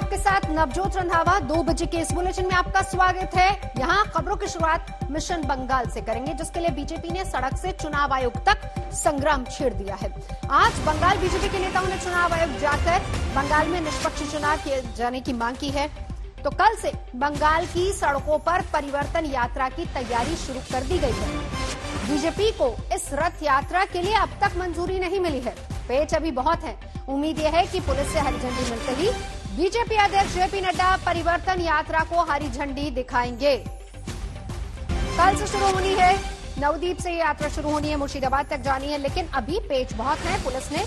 आपके साथ नवजोत रंधावा। 2 बजे के इस बुलेटिन में आपका स्वागत है। यहाँ खबरों की शुरुआत मिशन बंगाल से करेंगे, जिसके लिए बीजेपी ने सड़क से चुनाव आयोग तक संग्राम छेड़ दिया है। आज बंगाल बीजेपी के नेताओं ने चुनाव आयोग जाकर बंगाल में निष्पक्ष चुनाव किए जाने की मांग की है। तो कल से बंगाल की सड़कों पर परिवर्तन यात्रा की तैयारी शुरू कर दी गई है। बीजेपी को इस रथ यात्रा के लिए अब तक मंजूरी नहीं मिली है। पेच अभी बहुत है। उम्मीद यह है कि पुलिस से हरी झंडी मिलते ही बीजेपी अध्यक्ष जेपी नड्डा परिवर्तन यात्रा को हरी झंडी दिखाएंगे। कल से शुरू होनी है, नवदीप से यात्रा शुरू होनी है, मुर्शिदाबाद तक जानी है, लेकिन अभी पेच बहुत है। पुलिस ने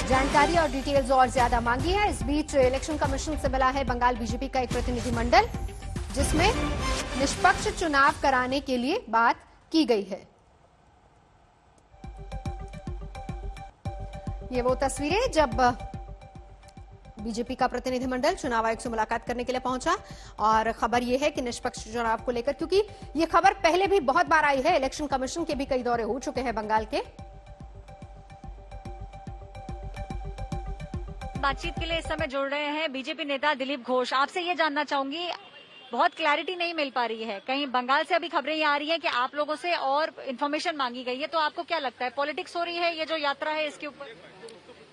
जानकारी और डिटेल्स और ज्यादा मांगी है। इस बीच इलेक्शन कमीशन से मिला है बंगाल बीजेपी का एक प्रतिनिधिमंडल, जिसमें निष्पक्ष चुनाव कराने के लिए बात की गई है। ये वो तस्वीरें जब बीजेपी का प्रतिनिधिमंडल चुनाव आयोग से मुलाकात करने के लिए पहुंचा। और खबर यह है कि निष्पक्ष चुनाव को लेकर, क्योंकि ये खबर पहले भी बहुत बार आई है, इलेक्शन कमीशन के भी कई दौरे हो चुके हैं बंगाल के। बातचीत के लिए इस समय जुड़ रहे हैं बीजेपी नेता दिलीप घोष। आपसे ये जानना चाहूंगी, बहुत क्लैरिटी नहीं मिल पा रही है, कहीं बंगाल से अभी खबरें ये आ रही हैं कि आप लोगों से और इन्फॉर्मेशन मांगी गई है, तो आपको क्या लगता है पॉलिटिक्स हो रही है ये जो यात्रा है इसके ऊपर?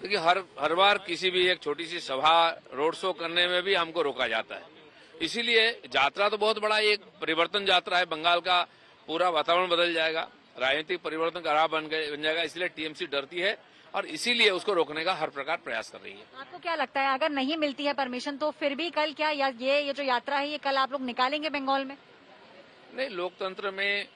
देखिए, हर बार किसी भी एक छोटी सी सभा रोड शो करने में भी हमको रोका जाता है। इसीलिए यात्रा तो बहुत बड़ा एक परिवर्तन यात्रा है। बंगाल का पूरा वातावरण बदल जाएगा, राजनीतिक परिवर्तन का राह बन जाएगा। इसलिए टीएमसी डरती है और इसीलिए उसको रोकने का हर प्रकार प्रयास कर रही है। आपको क्या लगता है, अगर नहीं मिलती है परमिशन तो फिर भी कल क्या ये जो यात्रा है ये कल आप लोग निकालेंगे बंगाल में? नहीं, लोकतंत्र में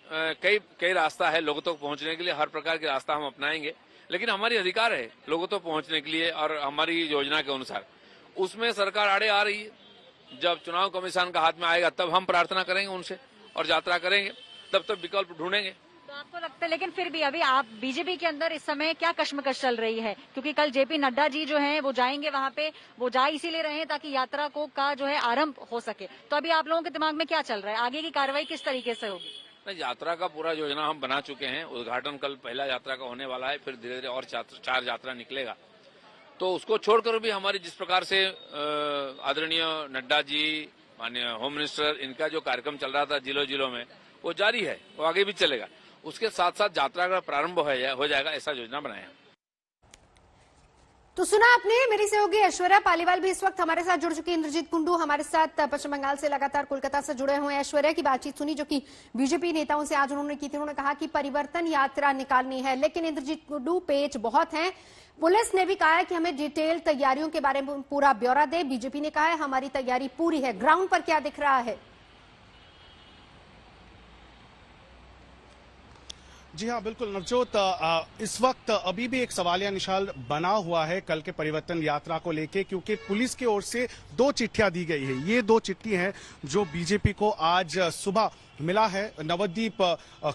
कई रास्ता है लोगों तक पहुंचने के लिए। हर प्रकार के रास्ता हम अपनाएंगे, लेकिन हमारी अधिकार है लोगों तक पहुंचने के लिए और हमारी योजना के अनुसार। उसमें सरकार आड़े आ रही है। जब चुनाव कमीशन का हाथ में आएगा तब हम प्रार्थना करेंगे उनसे और यात्रा करेंगे, तब तक विकल्प ढूंढेंगे। तो आपको लगता है, लेकिन फिर भी अभी आप बीजेपी के अंदर इस समय क्या कश्मकश चल रही है? क्योंकि कल जेपी नड्डा जी जो हैं वो जाएंगे वहां पे, वो जा इसीलिए रहे हैं ताकि यात्रा को का जो है आरंभ हो सके। तो अभी आप लोगों के दिमाग में क्या चल रहा है, आगे की कार्रवाई किस तरीके से होगी? यात्रा का पूरा योजना हम बना चुके हैं। उद्घाटन कल पहला यात्रा का होने वाला है, फिर धीरे धीरे और 4 यात्रा निकलेगा। तो उसको छोड़कर भी हमारी जिस प्रकार से आदरणीय नड्डा जी, माननीय होम मिनिस्टर, इनका जो कार्यक्रम चल रहा था जिलों में, वो जारी है, वो आगे भी चलेगा। उसके साथ साथ यात्रा का प्रारंभ हो जाएगा, ऐसा योजना बनाया। तो सुना आपने, मेरी सहयोगी ऐश्वर्या पालीवाल भी इस वक्त हमारे साथ जुड़ चुकी है। इंद्रजीत कुंडू हमारे साथ पश्चिम बंगाल से लगातार कोलकाता से जुड़े हुए हैं। ऐश्वर्या की बातचीत सुनी जो कि बीजेपी नेताओं से आज उन्होंने की थी। उन्होंने कहा कि परिवर्तन यात्रा निकालनी है, लेकिन इंद्रजीत कुंडू पेच बहुत हैं। पुलिस ने भी कहा है कि हमें डिटेल तैयारियों के बारे में पूरा ब्यौरा दे। बीजेपी ने कहा है हमारी तैयारी पूरी है। ग्राउंड पर क्या दिख रहा है? जी हाँ, बिल्कुल नवजोत, इस वक्त अभी भी एक सवालिया निशान बना हुआ है कल के परिवर्तन यात्रा को लेके, क्योंकि पुलिस की ओर से 2 चिट्ठियां दी गई है। ये 2 चिट्ठी हैं जो बीजेपी को आज सुबह मिला है Navdeep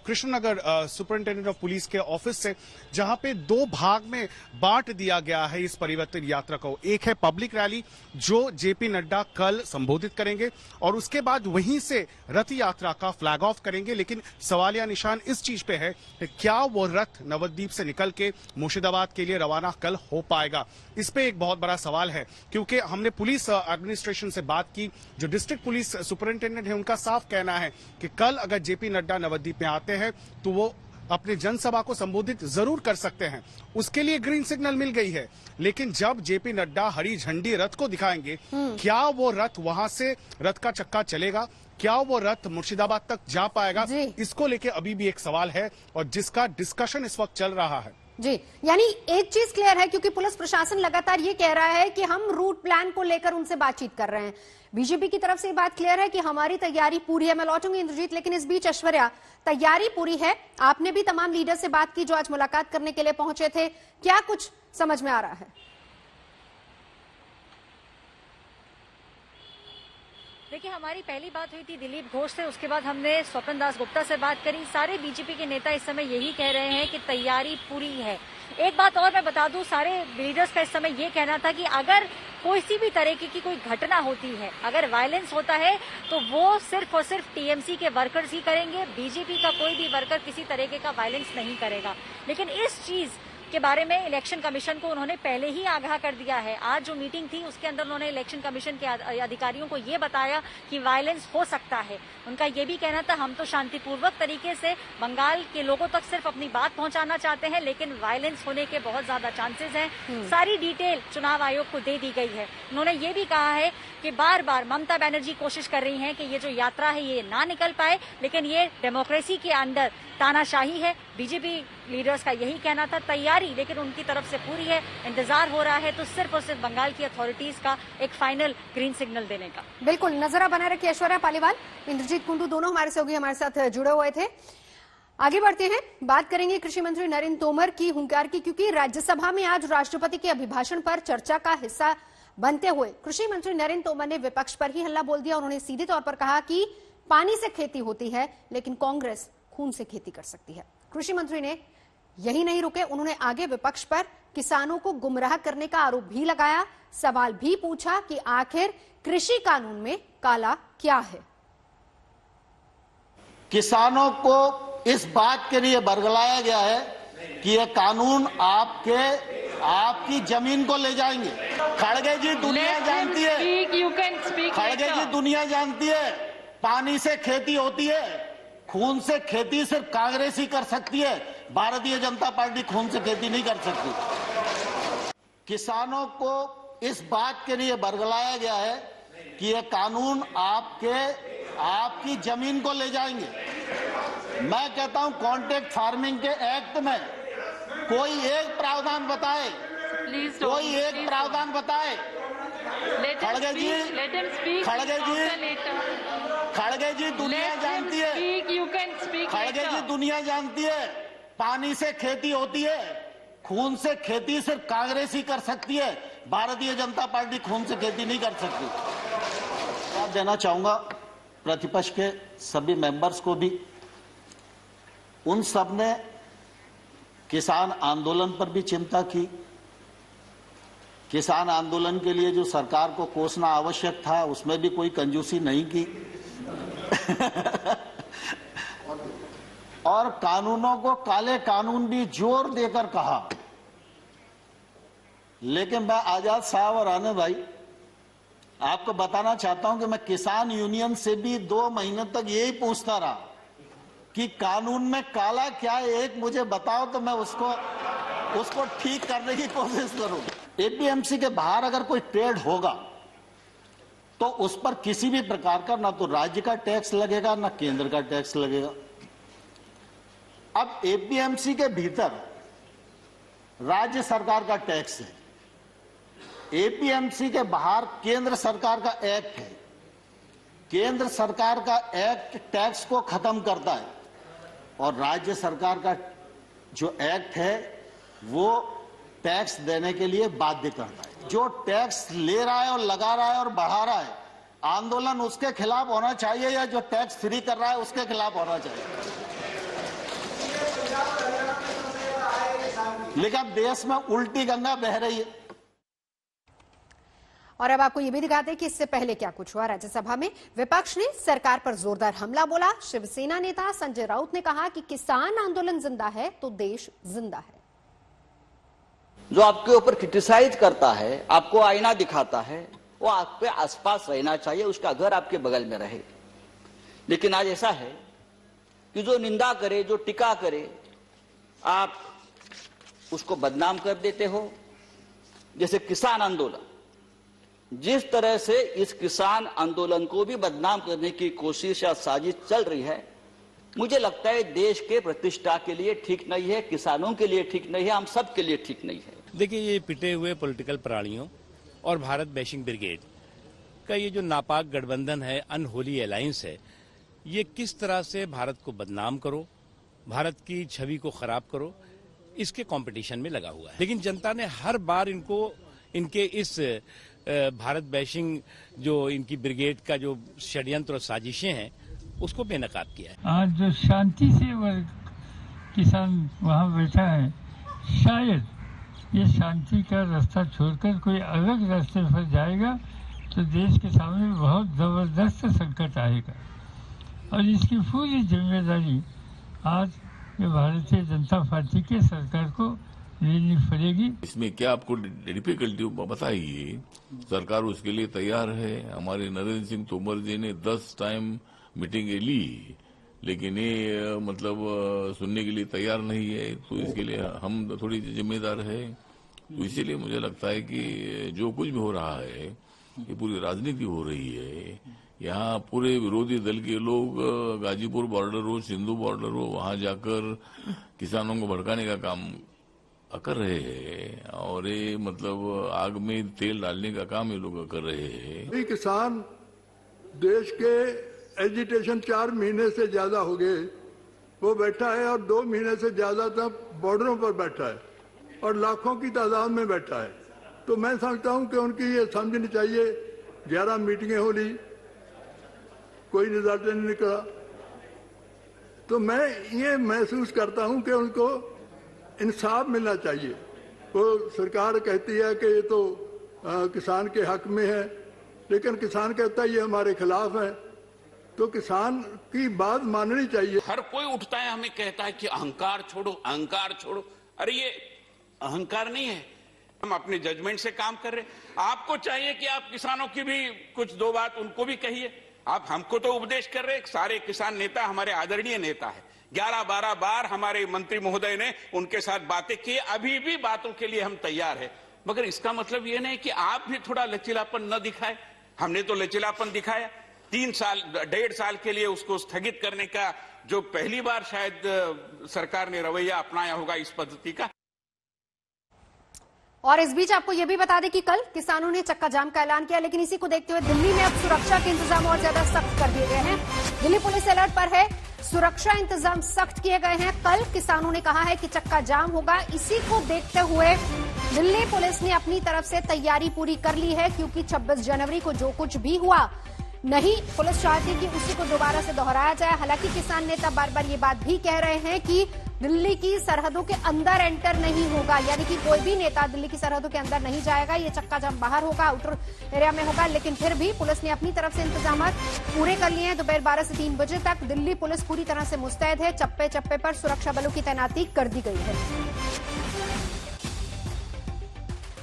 Krishnanagar superintendent of police के ऑफिस से, जहां पे 2 भाग में बांट दिया गया है इस परिवर्तन यात्रा को। एक है पब्लिक रैली जो जेपी नड्डा कल संबोधित करेंगे और उसके बाद वहीं से रथ यात्रा का फ्लैग ऑफ करेंगे। लेकिन सवालिया निशान इस चीज पे है कि क्या वो रथ नवदीप से निकल के मुर्शिदाबाद के लिए रवाना कल हो पाएगा। इस पे एक बहुत बड़ा सवाल है, क्योंकि हमने पुलिस एडमिनिस्ट्रेशन से बात की। जो डिस्ट्रिक्ट पुलिस सुपरिंटेंडेंट है उनका साफ कहना है कि कल अगर जेपी नड्डा नवदीप में आते हैं तो वो अपने जनसभा को संबोधित जरूर कर सकते हैं, उसके लिए ग्रीन सिग्नल मिल गई है। लेकिन जब जेपी नड्डा हरी झंडी रथ को दिखाएंगे, क्या वो रथ वहां से रथ का चक्का चलेगा, क्या वो रथ मुर्शिदाबाद तक जा पाएगा, इसको लेके अभी भी एक सवाल है और जिसका डिस्कशन इस वक्त चल रहा है। जी, यानी एक चीज क्लियर है, क्योंकि पुलिस प्रशासन लगातार ये कह रहा है कि हम रूट प्लान को लेकर उनसे बातचीत कर रहे हैं। बीजेपी की तरफ से ये बात क्लियर है कि हमारी तैयारी पूरी है। मैं लौटूंगी इंद्रजीत, लेकिन इस बीच ऐश्वर्या, तैयारी पूरी है। आपने भी तमाम लीडर से बात की जो आज मुलाकात करने के लिए पहुंचे थे, क्या कुछ समझ में आ रहा है? देखिए, हमारी पहली बात हुई थी दिलीप घोष से, उसके बाद हमने स्वपन दास गुप्ता से बात करी। सारे बीजेपी के नेता इस समय यही कह रहे हैं कि तैयारी पूरी है। एक बात और मैं बता दूं, सारे लीडर्स का इस समय ये कहना था कि अगर कोई सी भी तरीके की कोई घटना होती है, अगर वायलेंस होता है, तो वो सिर्फ और सिर्फ टीएमसी के वर्कर्स ही करेंगे। बीजेपी का कोई भी वर्कर किसी तरीके का वायलेंस नहीं करेगा। लेकिन इस चीज के बारे में इलेक्शन कमीशन को उन्होंने पहले ही आगाह कर दिया है। आज जो मीटिंग थी उसके अंदर उन्होंने इलेक्शन कमीशन के अधिकारियों को ये बताया कि वायलेंस हो सकता है। उनका ये भी कहना था हम तो शांतिपूर्वक तरीके से बंगाल के लोगों तक सिर्फ अपनी बात पहुंचाना चाहते हैं, लेकिन वायलेंस होने के बहुत ज्यादा चांसेस हैं। सारी डिटेल चुनाव आयोग को दे दी गई है। उन्होंने ये भी कहा है कि बार बार ममता बनर्जी कोशिश कर रही हैं कि ये जो यात्रा है ये ना निकल पाए, लेकिन ये डेमोक्रेसी के अंदर तानाशाही है। बीजेपी लीडर्स का यही कहना था। तैयारी लेकिन उनकी तरफ से पूरी है, इंतजार हो रहा है तो सिर्फ और सिर्फ बंगाल की अथॉरिटीज का एक फाइनल ग्रीन सिग्नल देने का। बिल्कुल नजर बनाए रखिए। ऐश्वर्या पालीवाल, इंद्रजीत कुंडू दोनों हमारे सहयोगी हमारे साथ जुड़े हुए थे। आगे बढ़ते हैं, बात करेंगे कृषि मंत्री नरेंद्र तोमर की हुंकार की, क्योंकि राज्यसभा में आज राष्ट्रपति के अभिभाषण पर चर्चा का हिस्सा बनते हुए कृषि मंत्री नरेंद्र तोमर ने विपक्ष पर ही हल्ला बोल दिया। उन्होंने सीधे तौर पर कहा कि पानी से खेती होती है लेकिन कांग्रेस खून से खेती कर सकती है। कृषि मंत्री ने यही नहीं रुके, उन्होंने आगे विपक्ष पर किसानों को गुमराह करने का आरोप भी लगाया। सवाल भी पूछा कि आखिर कृषि कानून में काला क्या है। किसानों को इस बात के लिए बरगलाया गया है कि ये कानून आपकी जमीन को ले जाएंगे। खड़गे जी दुनिया जानती है, खड़गे जी दुनिया जानती है, पानी से खेती होती है, खून से खेती सिर्फ कांग्रेस ही कर सकती है। भारतीय जनता पार्टी खून से खेती नहीं कर सकती। किसानों को इस बात के लिए बरगलाया गया है कि ये कानून आपकी जमीन को ले जाएंगे। मैं कहता हूं कॉन्ट्रैक्ट फार्मिंग के एक्ट में कोई एक प्रावधान बताए, कोई एक प्रावधान बताए। खड़गे जी दुनिया जानती है, खड़गे जी दुनिया जानती है, पानी से खेती होती है, खून से खेती सिर्फ कांग्रेस ही कर सकती है। भारतीय जनता पार्टी खून से खेती नहीं कर सकती। मैं देना चाहूंगा प्रतिपक्ष के सभी मेंबर्स को भी, उन सब ने किसान आंदोलन पर भी चिंता की। किसान आंदोलन के लिए जो सरकार को कोसना आवश्यक था उसमें भी कोई कंजूसी नहीं की और कानूनों को काले कानून भी जोर देकर कहा। लेकिन मैं आजाद साहब और आने भाई आपको बताना चाहता हूं कि मैं किसान यूनियन से भी 2 महीने तक यही पूछता रहा कि कानून में काला क्या है, एक मुझे बताओ तो मैं उसको ठीक करने की कोशिश करूं। एपीएमसी के बाहर अगर कोई ट्रेड होगा तो उस पर किसी भी प्रकार का ना तो राज्य का टैक्स लगेगा ना केंद्र का टैक्स लगेगा। अब एपीएमसी के भीतर राज्य सरकार का टैक्स है, एपीएमसी के बाहर केंद्र सरकार का एक्ट है। केंद्र सरकार का एक्ट टैक्स को खत्म करता है और राज्य सरकार का जो एक्ट है वो टैक्स देने के लिए बाध्य करता है। जो टैक्स ले रहा है और लगा रहा है और बढ़ा रहा है, आंदोलन उसके खिलाफ होना चाहिए या जो टैक्स फ्री कर रहा है उसके खिलाफ होना चाहिए। लेकिन देश में उल्टी गंगा बह रही है। और अब आपको ये भी दिखाते हैं कि इससे पहले क्या कुछ हुआ। राज्यसभा में विपक्ष ने सरकार पर जोरदार हमला बोला। शिवसेना नेता संजय राउत ने कहा कि किसान आंदोलन जिंदा है तो देश जिंदा है। जो आपके ऊपर क्रिटिसाइज करता है, आपको आईना दिखाता है, वो आपके आसपास रहना चाहिए, उसका घर आपके बगल में रहे। लेकिन आज ऐसा है कि जो निंदा करे, जो टीका करे, आप उसको बदनाम कर देते हो। जैसे किसान आंदोलन, जिस तरह से इस किसान आंदोलन को भी बदनाम करने की कोशिश या साजिश चल रही है, मुझे लगता है देश के प्रतिष्ठा के लिए ठीक नहीं है, किसानों के लिए ठीक नहीं है, हम सब के लिए ठीक नहीं है। देखिए, ये पिटे हुए पॉलिटिकल प्राणियों और भारत बैशिंग ब्रिगेड का ये जो नापाक गठबंधन है, अनहोली अलायंस है, ये किस तरह से भारत को बदनाम करो, भारत की छवि को खराब करो, इसके कंपटीशन में लगा हुआ है। लेकिन जनता ने हर बार इनको इनके इस भारत बैशिंग जो इनकी ब्रिगेड का जो षड्यंत्र और साजिशें हैं उसको बेनकाब किया है। आज जो शांति से वर्ग किसान वहाँ बैठा है, शायद ये शांति का रास्ता छोड़कर कोई अलग रास्ते पर जाएगा तो देश के सामने बहुत जबरदस्त संकट आएगा। और इसकी पूरी जिम्मेदारी आज ये भारतीय जनता पार्टी के सरकार को लेनी पड़ेगी। इसमें क्या आपको डिफिकल्टी बताइए, सरकार उसके लिए तैयार है। हमारे नरेंद्र सिंह तोमर जी ने 10 टाइम मीटिंग ली, लेकिन ये मतलब सुनने के लिए तैयार नहीं है। तो इसके लिए हम थोड़ी जिम्मेदार है। तो इसीलिए मुझे लगता है कि जो कुछ भी हो रहा है, ये पूरी राजनीति हो रही है। यहाँ पूरे विरोधी दल के लोग गाजीपुर बॉर्डर हो, सिंधु बॉर्डर हो, वहां जाकर किसानों को भड़काने का काम कर रहे हैं और ये मतलब आग में तेल डालने का काम ये लोग कर रहे हैं। किसान देश के एजिटेशन 4 महीने से ज्यादा हो गए, वो बैठा है और 2 महीने से ज्यादा तक बॉर्डरों पर बैठा है और लाखों की तादाद में बैठा है। तो मैं समझता हूं कि उनकी ये समझनी चाहिए। 11 मीटिंगें हो ली, कोई रिजल्ट नहीं निकला। तो मैं ये महसूस करता हूं कि उनको इंसाफ मिलना चाहिए। वो सरकार कहती है कि ये तो किसान के हक में है, लेकिन किसान कहता है ये हमारे खिलाफ है। तो किसान की बात माननी चाहिए। हर कोई उठता है, हमें कहता है कि अहंकार छोड़ो, अहंकार छोड़ो। अरे ये अहंकार नहीं है, हम अपने जजमेंट से काम कर रहे हैं। आपको चाहिए कि आप किसानों की भी कुछ 2 बात उनको भी कहिए। आप हमको तो उपदेश कर रहे हैं। सारे किसान नेता हमारे आदरणीय नेता है। 11-12 बार हमारे मंत्री महोदय ने उनके साथ बातें की। अभी भी बातों के लिए हम तैयार हैं, मगर इसका मतलब ये नहीं कि आप भी थोड़ा लचीलापन न दिखाए। हमने तो लचीलापन दिखाया। 3 साल 1.5 साल के लिए उसको स्थगित करने का जो पहली बार शायद सरकार ने रवैया अपनाया होगा इस पद्धति का। और इस बीच आपको यह भी बता दें कि कल किसानों ने चक्का जाम का ऐलान किया, लेकिन इसी को देखते हुए दिल्ली में अब सुरक्षा के इंतजाम और ज्यादा सख्त कर दिए गए हैं। दिल्ली पुलिस अलर्ट पर है, सुरक्षा इंतजाम सख्त किए गए हैं। कल किसानों ने कहा है कि चक्का जाम होगा, इसी को देखते हुए दिल्ली पुलिस ने अपनी तरफ से तैयारी पूरी कर ली है, क्योंकि 26 जनवरी को जो कुछ भी हुआ नहीं, पुलिस चाहती कि उसी को दोबारा से दोहराया जाए। हालांकि किसान नेता बार बार ये बात भी कह रहे हैं कि दिल्ली की सरहदों के अंदर एंटर नहीं होगा, यानी कि कोई भी नेता दिल्ली की सरहदों के अंदर नहीं जाएगा। ये चक्का जाम बाहर होगा, आउटर एरिया में होगा। लेकिन फिर भी पुलिस ने अपनी तरफ से इंतजाम पूरे कर लिए हैं। दोपहर 12 से 3 बजे तक दिल्ली पुलिस पूरी तरह से मुस्तैद है। चप्पे चप्पे पर सुरक्षा बलों की तैनाती कर दी गई है।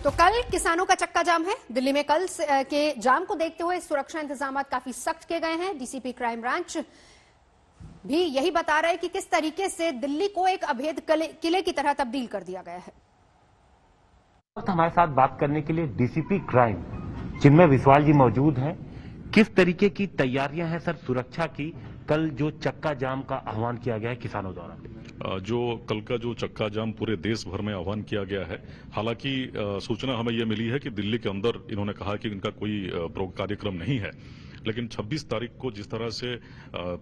तो कल किसानों का चक्का जाम है दिल्ली में। कल के जाम को देखते हुए सुरक्षा इंतजाम काफी सख्त किए गए हैं। डीसीपी क्राइम ब्रांच भी यही बता रहे हैं कि किस तरीके से दिल्ली को एक अभेद किले की तरह तब्दील कर दिया गया है। हमारे साथ बात करने के लिए डीसीपी क्राइम चिन्मय विश्वाल जी मौजूद हैं। किस तरीके की तैयारियां हैं सर सुरक्षा की? कल जो चक्का जाम का आह्वान किया गया है किसानों द्वारा, जो कल का जो चक्का जाम पूरे देश भर में आह्वान किया गया है, हालांकि सूचना हमें यह मिली है कि दिल्ली के अंदर इन्होंने कहा कि इनका कोई कार्यक्रम नहीं है, लेकिन 26 तारीख को जिस तरह से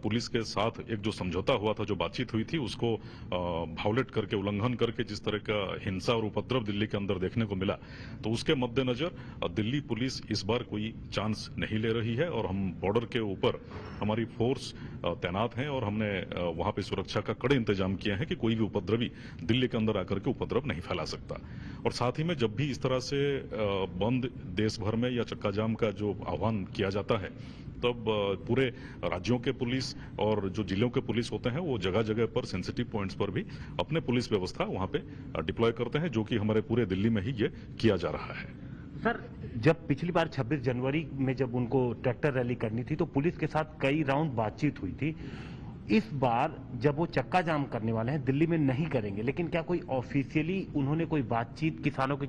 पुलिस के साथ एक जो समझौता हुआ था, जो बातचीत हुई थी, उसको वायोलेट करके, उल्लंघन करके जिस तरह का हिंसा और उपद्रव दिल्ली के अंदर देखने को मिला, तो उसके मद्देनजर दिल्ली पुलिस इस बार कोई चांस नहीं ले रही है और हम बॉर्डर के ऊपर हमारी फोर्स तैनात हैं और हमने वहां पे सुरक्षा का कड़े इंतजाम किए हैं कि कोई भी उपद्रवी दिल्ली के अंदर आकर के उपद्रव नहीं फैला सकता। और साथ ही में जब भी इस तरह से बंद देश भर में या चक्का जाम का जो आह्वान किया जाता है, तब पूरे राज्यों के पुलिस और जो जिलों के पुलिस होते हैं वो जगह जगह पर सेंसिटिव पॉइंट्स पर भी अपने पुलिस व्यवस्था वहां पे डिप्लॉय करते हैं, जो कि हमारे पूरे दिल्ली में ही ये किया जा रहा है। सर, जब पिछली बार 26 जनवरी में जब उनको ट्रैक्टर रैली करनी थी तो पुलिस के साथ कई राउंड बातचीत हुई थी। इस बार जब वो चक्का जाम करने वाले हैं, दिल्ली में नहीं करेंगे, लेकिन क्या कोई ऑफिशियली उन्होंने कोई बातचीत किसानों की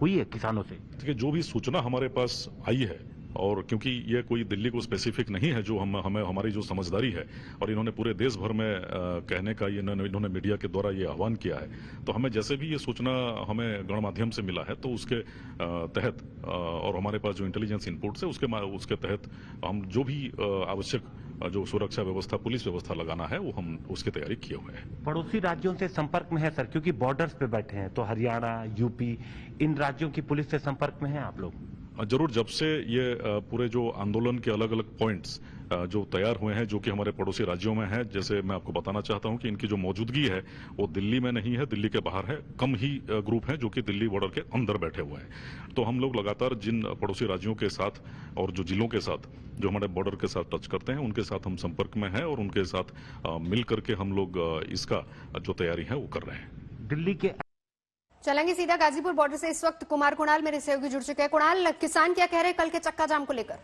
हुई है किसानों से? देखिए, जो भी सूचना हमारे पास आई है, और क्योंकि ये कोई दिल्ली को स्पेसिफिक नहीं है, जो हमें हमारी जो समझदारी है, और इन्होंने पूरे देश भर में कहने का ये इन्होंने मीडिया के द्वारा ये आह्वान किया है, तो हमें जैसे भी ये सूचना हमें गणमाध्यम से मिला है, तो उसके तहत और हमारे पास जो इंटेलिजेंस इनपुट्स है उसके तहत हम जो भी आवश्यक जो सुरक्षा व्यवस्था, पुलिस व्यवस्था लगाना है, वो हम उसकी तैयारी किए हुए हैं। पड़ोसी राज्यों से संपर्क में है सर, क्योंकि बॉर्डर्स पे बैठे हैं, तो हरियाणा, यूपी, इन राज्यों की पुलिस से संपर्क में है आप लोग? जरूर, जब से ये पूरे जो आंदोलन के अलग अलग पॉइंट्स जो तैयार हुए हैं, जो कि हमारे पड़ोसी राज्यों में हैं, जैसे मैं आपको बताना चाहता हूं कि इनकी जो मौजूदगी है वो दिल्ली में नहीं है, दिल्ली के बाहर है। कम ही ग्रुप हैं जो कि दिल्ली बॉर्डर के अंदर बैठे हुए हैं। तो हम लोग लगातार जिन पड़ोसी राज्यों के साथ और जो जिलों के साथ जो हमारे बॉर्डर के साथ टच करते हैं, उनके साथ हम संपर्क में हैं और उनके साथ मिल करके हम लोग इसका जो तैयारी है वो कर रहे हैं। दिल्ली के चलेंगे सीधा गाजीपुर बॉर्डर से। इस वक्त कुमार कुणाल मेरे सहयोगी जुड़ चुके हैं। कुणाल, किसान क्या कह रहे हैं कल के चक्का जाम को लेकर?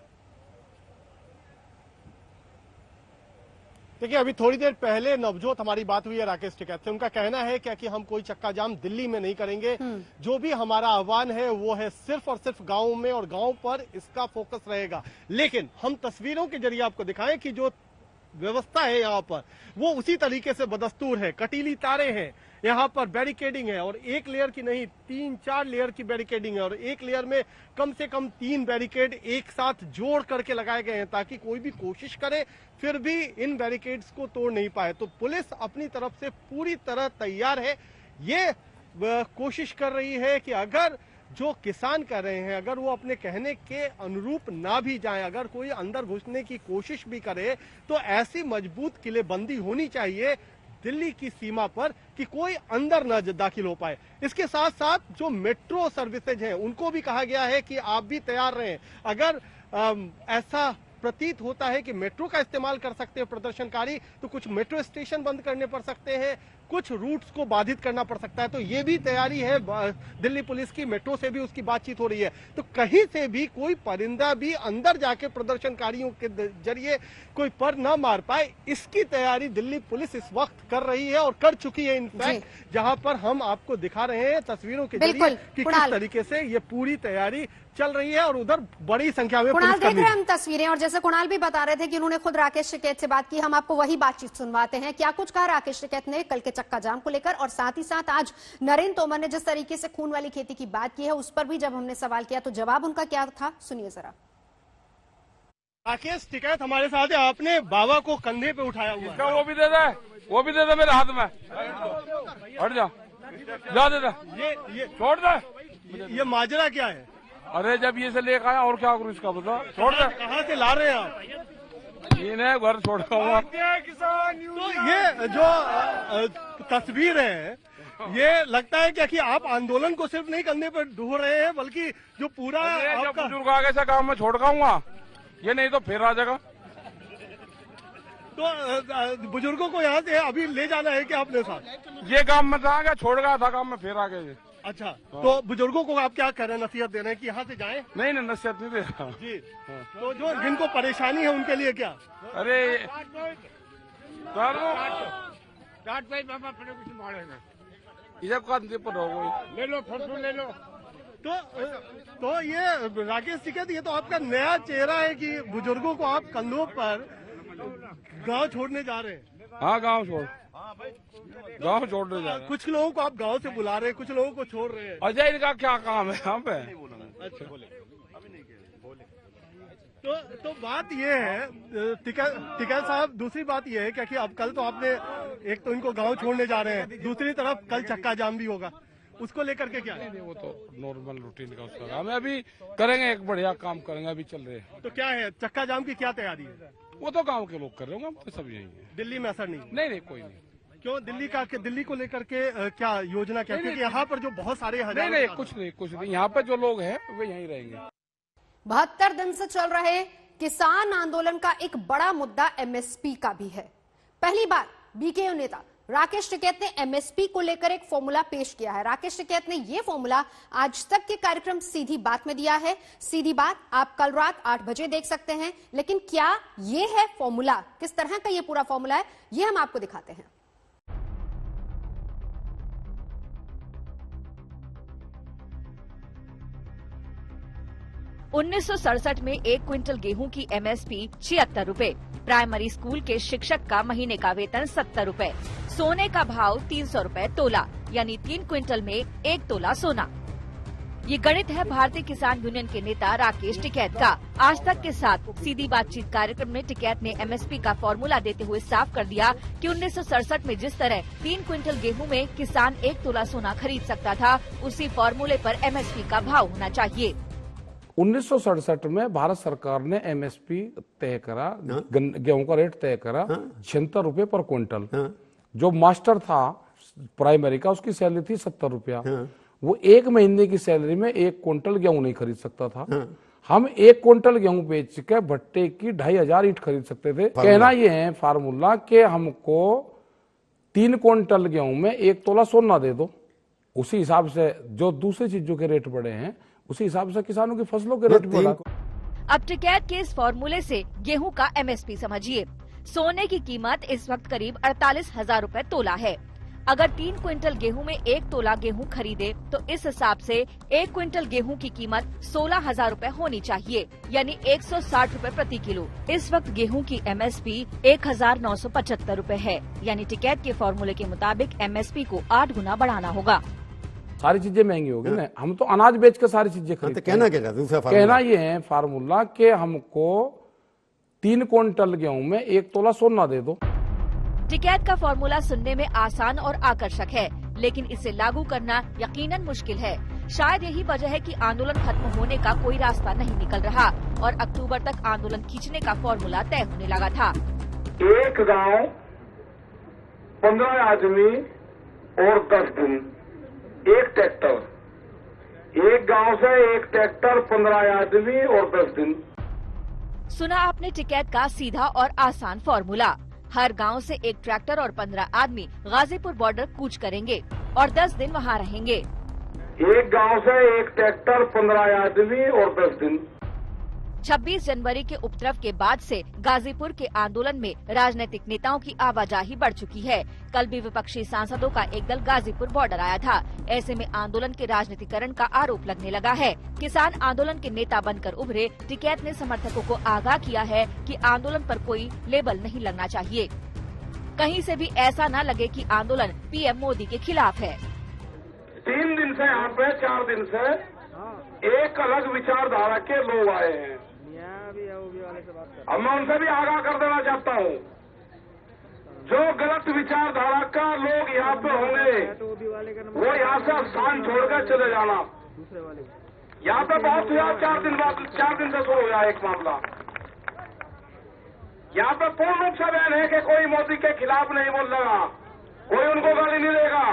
देखिए, अभी थोड़ी देर पहले नवजोत हमारी बात हुई है राकेश टिकैत से। उनका कहना है क्या कि हम कोई चक्का जाम दिल्ली में नहीं करेंगे। जो भी हमारा आह्वान है वो है सिर्फ और सिर्फ गांव में, और गांव पर इसका फोकस रहेगा। लेकिन हम तस्वीरों के जरिए आपको दिखाएं कि जो व्यवस्था है यहाँ पर वो उसी तरीके से बदस्तूर है। कटीली तारे हैं, यहाँ पर बैरिकेडिंग है, और एक लेयर की नहीं 3-4 लेयर की बैरिकेडिंग है, और एक लेयर में कम से कम 3 बैरिकेड एक साथ जोड़ करके लगाए गए हैं ताकि कोई भी कोशिश करे फिर भी इन बैरिकेड्स को तोड़ नहीं पाए। तो पुलिस अपनी तरफ से पूरी तरह तैयार है। ये कोशिश कर रही है कि अगर जो किसान कर रहे हैं अगर वो अपने कहने के अनुरूप ना भी जाएं, अगर कोई अंदर घुसने की कोशिश भी करे तो ऐसी मजबूत किलेबंदी होनी चाहिए दिल्ली की सीमा पर कि कोई अंदर न दाखिल हो पाए। इसके साथ साथ जो मेट्रो सर्विसेज हैं उनको भी कहा गया है कि आप भी तैयार रहें। अगर ऐसा प्रतीत होता है कि मेट्रो का इस्तेमाल कर सकते हैं प्रदर्शनकारी, तो कुछ मेट्रो स्टेशन बंद करने पड़ सकते हैं, कुछ रूट्स को बाधित करना पड़ सकता है। तो ये भी तैयारी है दिल्ली पुलिस की। मेट्रो से भी उसकी बातचीत हो रही है। तो कहीं से भी कोई परिंदा भी अंदर जाके प्रदर्शनकारियों के जरिए कोई पर न मार पाए, इसकी तैयारी दिल्ली पुलिस इस वक्त कर रही है और कर चुकी है। इनफैक्ट जहां पर हम आपको दिखा रहे हैं तस्वीरों के जरिए कि किस तरीके से ये पूरी तैयारी चल रही है, और उधर बड़ी संख्या में कुणाल देख रहे हैं हम तस्वीरें, और जैसे कुणाल भी बता रहे थे कि उन्होंने खुद राकेश टिकैत से बात की, हम आपको वही बातचीत सुनवाते हैं। क्या कुछ कहा राकेश टिकैत ने कल के चक्का जाम को लेकर, और साथ ही साथ आज नरेंद्र तोमर ने जिस तरीके से खून वाली खेती की बात की है उस पर भी जब हमने सवाल किया तो जवाब उनका क्या था, सुनिए जरा। राकेश टिकैत हमारे साथ है। आपने बाबा को कंधे पे उठाया हुआ है। वो भी दे दे, वो भी दे दे मेरे हाथ में। हट जा, जा दे दे, ये छोड़ दे। ये माजरा क्या है? अरे जब ये से लेकर आया और क्या करूँ इसका बता, छोड़ दे। कहाँ से ला रहे हैं आप? इन्हें घर छोड़ा हुआ। तो ये जो तस्वीर है ये लगता है क्या कि आप आंदोलन को सिर्फ नहीं कंधे पर ढो रहे हैं बल्कि जो पूरा आपका बुजुर्ग आगे से काम में छोड़ खाऊंगा, ये नहीं तो फिर आ जाएगा। तो बुजुर्गों को यहाँ से अभी ले जाना है क्या अपने साथ? ये काम में था क्या, छोड़ गया था काम में, फिर आ गए। अच्छा, तो बुजुर्गों को आप क्या कर रहे हैं, नसीहत दे रहे हैं कि यहाँ से जाएं? नहीं नहीं, नसीहत नहीं दे रहा जी। तो जो जिनको परेशानी है उनके लिए क्या? अरे ले लो, ले लो। तो ये राकेश टिकैत, ये तो आपका नया चेहरा है कि बुजुर्गों को आप कंधों पर गांव छोड़ने जा रहे हैं। हाँ, गांव छोड़ने जा रहे हैं। कुछ लोगों को आप गांव से बुला रहे हैं, कुछ लोगों को छोड़ रहे हैं। अजय, इनका क्या काम है यहाँ पे? अच्छा, तो बात ये है टिकैत साहब, दूसरी बात ये है क्या कि अब कल तो आपने एक तो इनको गांव छोड़ने जा रहे हैं, दूसरी तरफ कल चक्का जाम भी होगा, उसको लेकर के क्या है? वो तो नॉर्मल रूटीन का उसका काम है। अभी करेंगे, एक बढ़िया काम करेंगे, अभी चल रहे हैं। तो क्या है चक्का जाम की क्या तैयारी है? वो तो गांव के लोग कर रहे होंगे, हम तो सब यही है। दिल्ली में असर नहीं? नहीं, कोई नहीं। क्यों दिल्ली को लेकर के क्या योजना क्या? क्योंकि यहाँ पर जो बहुत सारे नहीं, कुछ नहीं। यहाँ पे जो लोग हैं वे यहीं रहेंगे। 72 दिन से चल रहे किसान आंदोलन का एक बड़ा मुद्दा एमएसपी का भी है। पहली बार बीकेयू नेता राकेश टिकैत ने एमएसपी को लेकर एक फॉर्मूला पेश किया है। राकेश टिकैत ने यह फॉर्मूला आज तक के कार्यक्रम सीधी बात में दिया है। सीधी बात आप कल रात 8 बजे देख सकते हैं। लेकिन क्या ये है फॉर्मूला, किस तरह का ये पूरा फॉर्मूला है, ये हम आपको दिखाते हैं। 1967 में 1 क्विंटल गेहूं की एमएसपी 76 रुपए, प्राइमरी स्कूल के शिक्षक का महीने का वेतन 70 रुपए, सोने का भाव 300 रुपए तोला, यानी 3 क्विंटल में 1 तोला सोना। ये गणित है भारतीय किसान यूनियन के नेता राकेश टिकैत का। आज तक के साथ सीधी बातचीत कार्यक्रम में टिकैत ने एमएसपी का फॉर्मूला देते हुए साफ कर दिया कि 1967 में जिस तरह 3 क्विंटल गेहूं में किसान 1 तोला सोना खरीद सकता था, उसी फॉर्मूले पर एमएसपी का भाव होना चाहिए। 1967 में भारत सरकार ने एमएसपी तय करा, गेहूं का रेट तय करा 76 रुपए पर क्विंटल। जो मास्टर था प्राइमरी का, उसकी सैलरी थी 70 रुपया। वो 1 महीने की सैलरी में 1 क्विंटल गेहूं नहीं खरीद सकता था। हम 1 क्विंटल गेहूं बेच के भट्टे की 2500 ईंट खरीद सकते थे। कहना ये है फार्मूला कि हमको 3 क्विंटल गेहूं में 1 तोला सोना दे दो, उसी हिसाब से जो दूसरी चीजों के रेट बढ़े हैं उसी हिसाब से किसानों की फसलों के रेट बढ़ा। अब टिकैत के इस फॉर्मूले से गेहूं का MSP समझिए। सोने की कीमत इस वक्त करीब 48,000 रुपए तोला है। अगर 3 क्विंटल गेहूं में 1 तोला गेहूं खरीदे तो इस हिसाब से 1 क्विंटल गेहूं की कीमत 16,000 रुपए होनी चाहिए, यानी 160 रुपए प्रति किलो। इस वक्त गेहूं की MSP 1,975 रुपए है, यानी टिकैत के फॉर्मूले के मुताबिक MSP को 8 गुना बढ़ाना होगा। सारी चीजें महंगी होगी ना, हम तो अनाज बेच के सारी चीजें खरीदते हैं। कहना क्या दूसरा कहना ये है फार्मूला कि हमको 3 क्विंटल गेहूं में 1 तोला सोना दे दो। टिकैत का फॉर्मूला सुनने में आसान और आकर्षक है, लेकिन इसे लागू करना यकीनन मुश्किल है। शायद यही वजह है कि आंदोलन खत्म होने का कोई रास्ता नहीं निकल रहा और अक्टूबर तक आंदोलन खींचने का फॉर्मूला तय होने लगा था। एक गांव 15 आदमी और 10 दिन, 1 ट्रैक्टर। एक गांव से 1 ट्रैक्टर, 15 आदमी और 10 दिन। सुना आपने टिकैत का सीधा और आसान फॉर्मूला। हर गांव से 1 ट्रैक्टर और 15 आदमी गाजीपुर बॉर्डर कूच करेंगे और 10 दिन वहां रहेंगे। एक गांव से 1 ट्रैक्टर, 15 आदमी और 10 दिन। 26 जनवरी के उपद्रव के बाद से गाजीपुर के आंदोलन में राजनीतिक नेताओं की आवाजाही बढ़ चुकी है। कल भी विपक्षी सांसदों का एक दल गाजीपुर बॉर्डर आया था। ऐसे में आंदोलन के राजनीतिकरण का आरोप लगने लगा है। किसान आंदोलन के नेता बनकर उभरे। टिकैत ने समर्थकों को आगाह किया है कि आंदोलन पर कोई लेबल नहीं लगना चाहिए। कहीं से भी ऐसा न लगे कि आंदोलन PM मोदी के खिलाफ है। 3 दिन से यहाँ पे 4 दिन से एक अलग विचारधारा के लोग आए हैं। अब मैं उनसे भी आगाह कर देना चाहता हूँ, जो गलत विचारधारा का लोग यहाँ पे होंगे वो यहाँ से स्थान छोड़कर चले जाना। यहाँ पे बहुत हुआ, 4 दिन बाद 4 दिन से शुरू हुआ एक मामला। यहाँ पे पूर्ण रूप से बयान है कि कोई मोदी के खिलाफ नहीं बोल देगा, कोई उनको गाली नहीं देगा।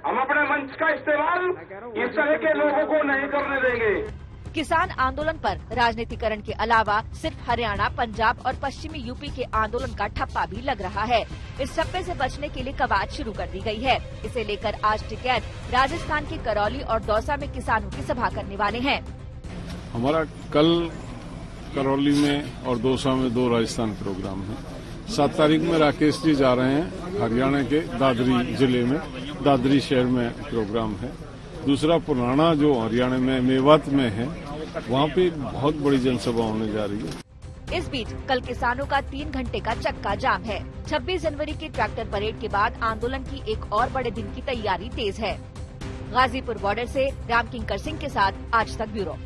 हम अपने मंच का इस्तेमाल इस तरह के लोगों को नहीं करने देंगे। किसान आंदोलन पर राजनीतिकरण के अलावा सिर्फ हरियाणा, पंजाब और पश्चिमी यूपी के आंदोलन का ठप्पा भी लग रहा है। इस ठप्पे से बचने के लिए कवायद शुरू कर दी गई है। इसे लेकर आज टिकैत राजस्थान के करौली और दौसा में किसानों की सभा करने वाले हैं। हमारा कल करौली में और दौसा में 2 राजस्थान प्रोग्राम है। 7 तारीख में राकेश जी जा रहे हैं हरियाणा के दादरी जिले में, दादरी शहर में प्रोग्राम है। दूसरा पुराना जो हरियाणा में मेवात में है, वहाँ पे बहुत बड़ी जनसभा होने जा रही है। इस बीच कल किसानों का 3 घंटे का चक्का जाम है। 26 जनवरी की ट्रैक्टर परेड के बाद आंदोलन की एक और बड़े दिन की तैयारी तेज है। गाजीपुर बॉर्डर से रामकिंकर सिंह के साथ आज तक ब्यूरो।